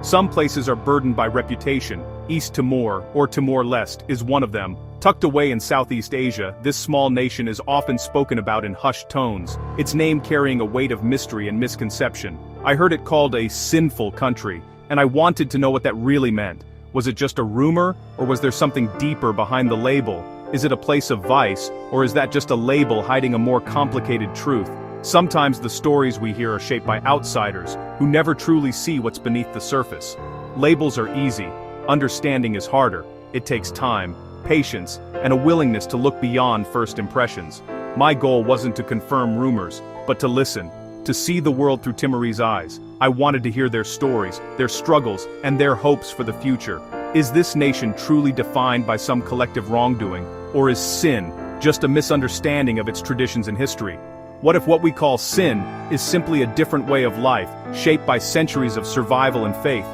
Some places are burdened by reputation. East Timor, or Timor-Leste, is one of them. Tucked away in Southeast Asia, this small nation is often spoken about in hushed tones, its name carrying a weight of mystery and misconception. I heard it called a sinful country, and I wanted to know what that really meant. Was it just a rumor, or was there something deeper behind the label? Is it a place of vice, or is that just a label hiding a more complicated truth? Sometimes the stories we hear are shaped by outsiders, who never truly see what's beneath the surface. Labels are easy. Understanding is harder. It takes time, patience, and a willingness to look beyond first impressions. My goal wasn't to confirm rumors, but to listen, to see the world through Timorese eyes. I wanted to hear their stories, their struggles, and their hopes for the future. Is this nation truly defined by some collective wrongdoing, or is sin just a misunderstanding of its traditions and history? What if what we call sin is simply a different way of life, shaped by centuries of survival and faith?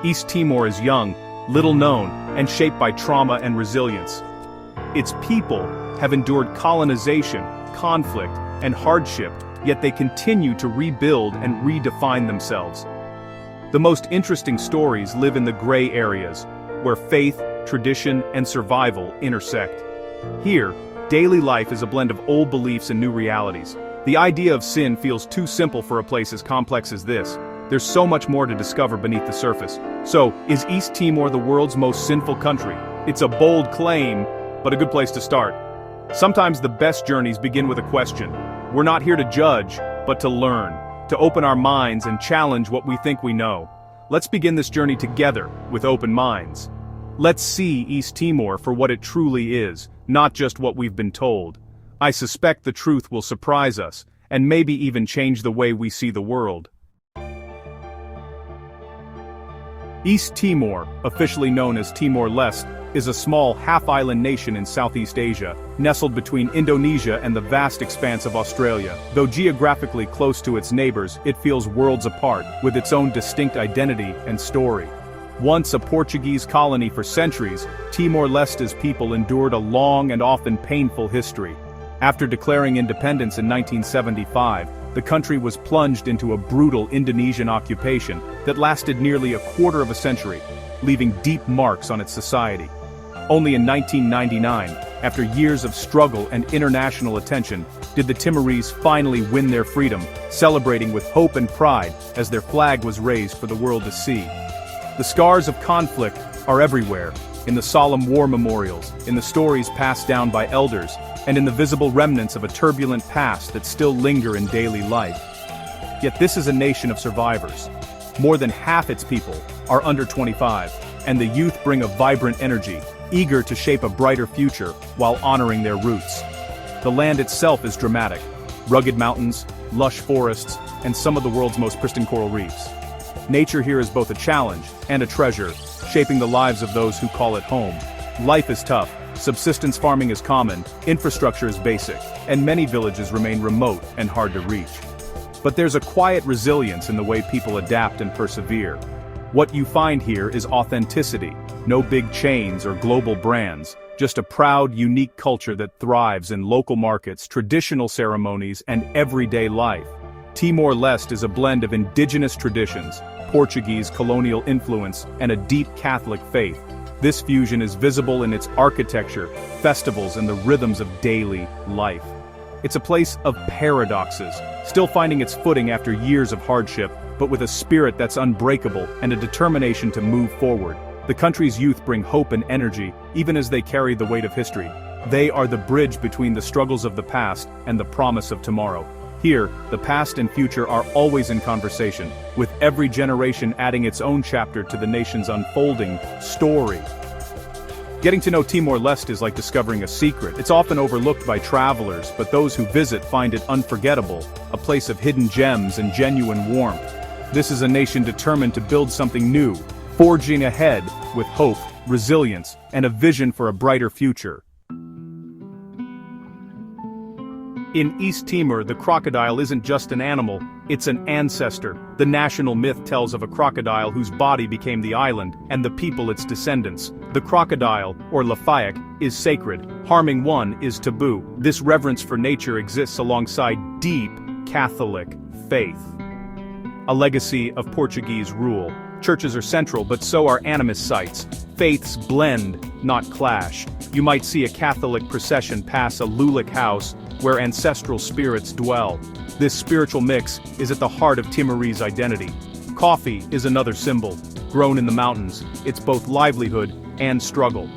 East Timor is young, little known, and shaped by trauma and resilience. Its people have endured colonization, conflict, and hardship, yet they continue to rebuild and redefine themselves. The most interesting stories live in the gray areas, where faith, tradition, and survival intersect. Here, daily life is a blend of old beliefs and new realities. The idea of sin feels too simple for a place as complex as this. There's so much more to discover beneath the surface. So, is East Timor the world's most sinful country? It's a bold claim, but a good place to start. Sometimes the best journeys begin with a question. We're not here to judge, but to learn, to open our minds and challenge what we think we know. Let's begin this journey together, with open minds. Let's see East Timor for what it truly is, not just what we've been told. I suspect the truth will surprise us, and maybe even change the way we see the world. East Timor, officially known as Timor-Leste, is a small half-island nation in Southeast Asia, nestled between Indonesia and the vast expanse of Australia. Though geographically close to its neighbors, it feels worlds apart, with its own distinct identity and story. Once a Portuguese colony for centuries, Timor-Leste's people endured a long and often painful history. After declaring independence in 1975, the country was plunged into a brutal Indonesian occupation that lasted nearly a quarter of a century, leaving deep marks on its society. Only in 1999, after years of struggle and international attention, did the Timorese finally win their freedom, celebrating with hope and pride as their flag was raised for the world to see. The scars of conflict are everywhere, in the solemn war memorials, in the stories passed down by elders, and in the visible remnants of a turbulent past that still linger in daily life. Yet this is a nation of survivors. More than half its people are under 25, and the youth bring a vibrant energy, eager to shape a brighter future while honoring their roots. The land itself is dramatic: rugged mountains, lush forests, and some of the world's most pristine coral reefs. Nature here is both a challenge and a treasure, shaping the lives of those who call it home. Life is tough. Subsistence farming is common, infrastructure is basic, and many villages remain remote and hard to reach. But there's a quiet resilience in the way people adapt and persevere. What you find here is authenticity, no big chains or global brands, just a proud, unique culture that thrives in local markets, traditional ceremonies, and everyday life. Timor-Leste is a blend of indigenous traditions, Portuguese colonial influence, and a deep Catholic faith. This fusion is visible in its architecture, festivals, and the rhythms of daily life. It's a place of paradoxes, still finding its footing after years of hardship, but with a spirit that's unbreakable and a determination to move forward. The country's youth bring hope and energy, even as they carry the weight of history. They are the bridge between the struggles of the past and the promise of tomorrow. Here, the past and future are always in conversation, with every generation adding its own chapter to the nation's unfolding story. Getting to know Timor-Leste is like discovering a secret. It's often overlooked by travelers, but those who visit find it unforgettable, a place of hidden gems and genuine warmth. This is a nation determined to build something new, forging ahead with hope, resilience, and a vision for a brighter future. In East Timor, the crocodile isn't just an animal, it's an ancestor. The national myth tells of a crocodile whose body became the island, and the people its descendants. The crocodile, or Lafayette, is sacred. Harming one is taboo. This reverence for nature exists alongside deep Catholic faith. A legacy of Portuguese rule. Churches are central, but so are animist sites. Faiths blend, not clash. You might see a Catholic procession pass a Lulic house where ancestral spirits dwell. This spiritual mix is at the heart of Timorese identity. Coffee is another symbol. Grown in the mountains, it's both livelihood and struggle.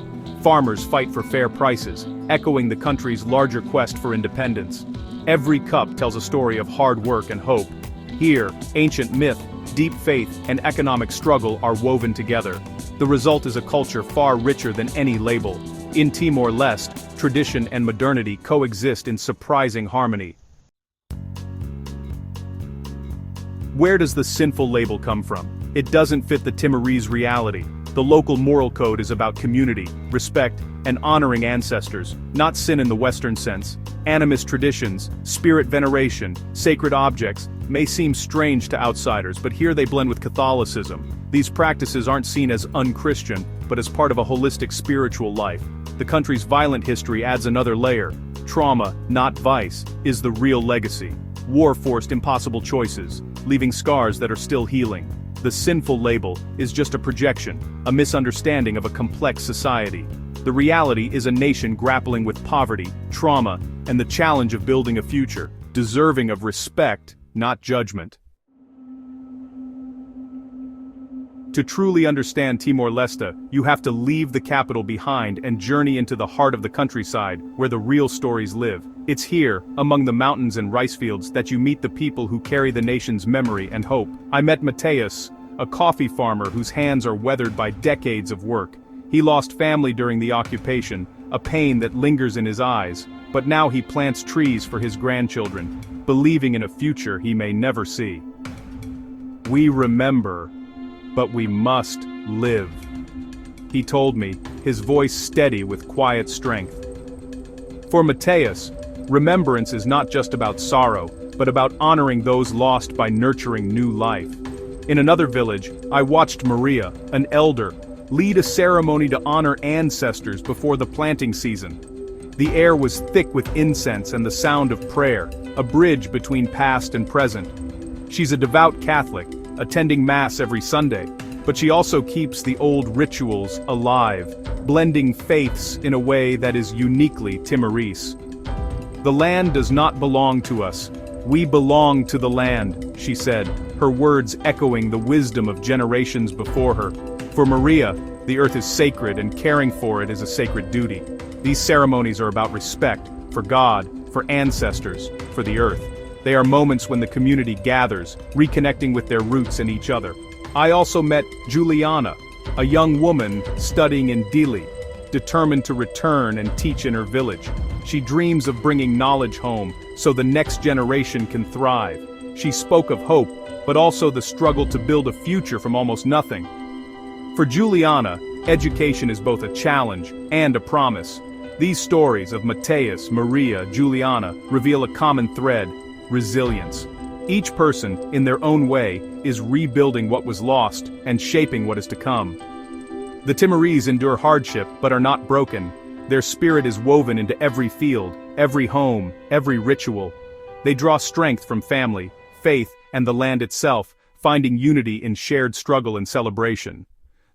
Farmers fight for fair prices, echoing the country's larger quest for independence. Every cup tells a story of hard work and hope. Here, ancient myth, deep faith, and economic struggle are woven together. The result is a culture far richer than any label. In Timor-Leste, tradition and modernity coexist in surprising harmony. Where does the sinful label come from? It doesn't fit the Timorese reality. The local moral code is about community, respect, and honoring ancestors, not sin in the Western sense. Animist traditions, spirit veneration, sacred objects may seem strange to outsiders, but here they blend with Catholicism. These practices aren't seen as un-Christian, but as part of a holistic spiritual life. The country's violent history adds another layer. Trauma, not vice, is the real legacy. War forced impossible choices, leaving scars that are still healing. The sinful label is just a projection, a misunderstanding of a complex society. The reality is a nation grappling with poverty, trauma, and the challenge of building a future, deserving of respect, not judgment. To truly understand Timor-Leste, you have to leave the capital behind and journey into the heart of the countryside, where the real stories live. It's here, among the mountains and rice fields, that you meet the people who carry the nation's memory and hope. I met Mateus, a coffee farmer whose hands are weathered by decades of work. He lost family during the occupation, a pain that lingers in his eyes, but now he plants trees for his grandchildren, believing in a future he may never see. We remember, but we must live, he told me, his voice steady with quiet strength. For Mateus, remembrance is not just about sorrow, but about honoring those lost by nurturing new life. In another village, I watched Maria, an elder, lead a ceremony to honor ancestors before the planting season. The air was thick with incense and the sound of prayer, a bridge between past and present. She's a devout Catholic, attending Mass every Sunday, but she also keeps the old rituals alive, blending faiths in a way that is uniquely Timorese. The land does not belong to us. We belong to the land, she said, her words echoing the wisdom of generations before her. For Maria, the earth is sacred and caring for it is a sacred duty. These ceremonies are about respect, for God, for ancestors, for the earth. They are moments when the community gathers, reconnecting with their roots and each other. I also met Juliana, a young woman studying in Dili, determined to return and teach in her village. She dreams of bringing knowledge home, so the next generation can thrive. She spoke of hope, but also the struggle to build a future from almost nothing. For Juliana, education is both a challenge and a promise. These stories of Mateus, Maria, Juliana reveal a common thread: resilience. Each person, in their own way, is rebuilding what was lost and shaping what is to come. The Timorese endure hardship but are not broken. Their spirit is woven into every field, every home, every ritual. They draw strength from family, faith, and the land itself, finding unity in shared struggle and celebration.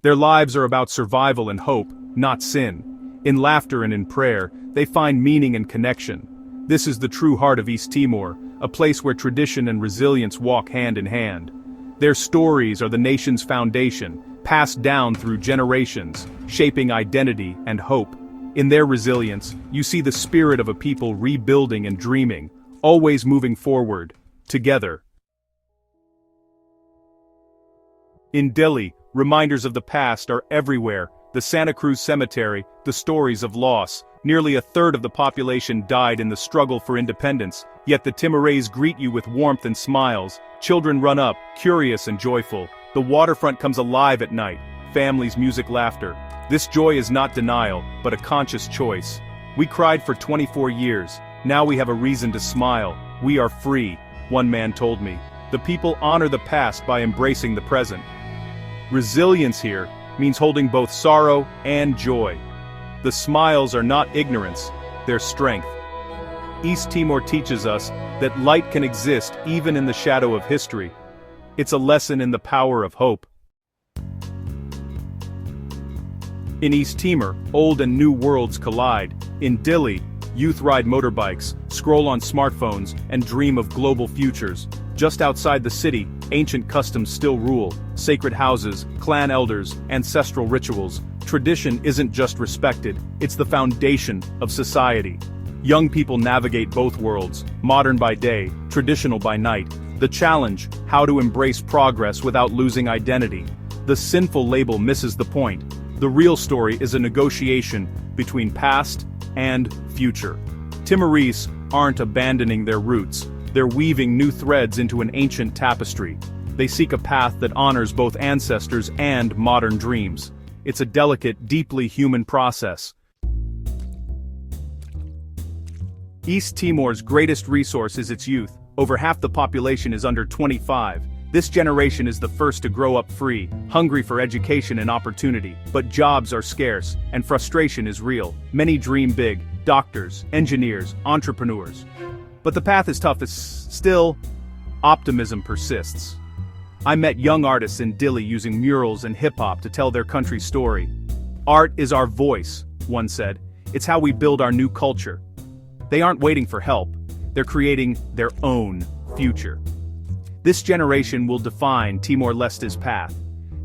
Their lives are about survival and hope, not sin. In laughter and in prayer, they find meaning and connection. This is the true heart of East Timor, a place where tradition and resilience walk hand in hand. Their stories are the nation's foundation, passed down through generations, shaping identity and hope. In their resilience, you see the spirit of a people rebuilding and dreaming, always moving forward, together. In Delhi, reminders of the past are everywhere: the Santa Cruz Cemetery, the stories of loss. Nearly a third of the population died in the struggle for independence, yet the Timorese greet you with warmth and smiles. Children run up, curious and joyful. The waterfront comes alive at night, families, music, laughter. This joy is not denial, but a conscious choice. We cried for 24 years, now we have a reason to smile. We are free, one man told me. The people honor the past by embracing the present. Resilience here means holding both sorrow and joy. The smiles are not ignorance, they're strength. East Timor teaches us that light can exist even in the shadow of history. It's a lesson in the power of hope. In East Timor, old and new worlds collide. In Dili, youth ride motorbikes, scroll on smartphones, and dream of global futures. Just outside the city, ancient customs still rule. Sacred houses, clan elders, ancestral rituals. Tradition isn't just respected, it's the foundation of society. Young people navigate both worlds, modern by day, traditional by night. The challenge, how to embrace progress without losing identity. The sinful label misses the point. The real story is a negotiation between past and future. Timorese aren't abandoning their roots. They're weaving new threads into an ancient tapestry. They seek a path that honors both ancestors and modern dreams. It's a delicate, deeply human process. East Timor's greatest resource is its youth. Over half the population is under 25. This generation is the first to grow up free, hungry for education and opportunity. But jobs are scarce, and frustration is real. Many dream big: doctors, engineers, entrepreneurs. But the path is tough. Still, optimism persists. I met young artists in Dili using murals and hip-hop to tell their country's story. "Art is our voice," one said. "It's how we build our new culture." They aren't waiting for help. They're creating their own future. This generation will define Timor-Leste's path.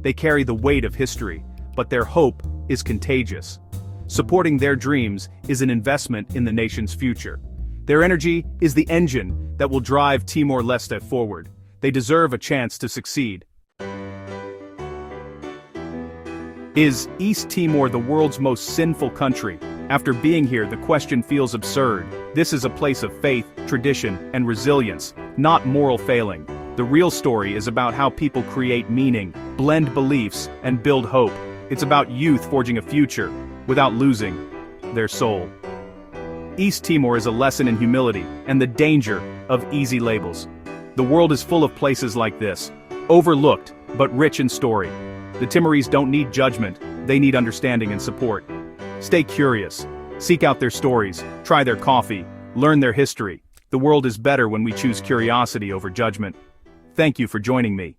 They carry the weight of history, but their hope is contagious. Supporting their dreams is an investment in the nation's future. Their energy is the engine that will drive Timor-Leste forward. They deserve a chance to succeed. Is East Timor the world's most sinful country? After being here, the question feels absurd. This is a place of faith, tradition, and resilience, not moral failing. The real story is about how people create meaning, blend beliefs, and build hope. It's about youth forging a future without losing their soul. East Timor is a lesson in humility and the danger of easy labels. The world is full of places like this, overlooked but rich in story. The Timorese don't need judgment, they need understanding and support. Stay curious, seek out their stories, try their coffee, learn their history. The world is better when we choose curiosity over judgment. Thank you for joining me.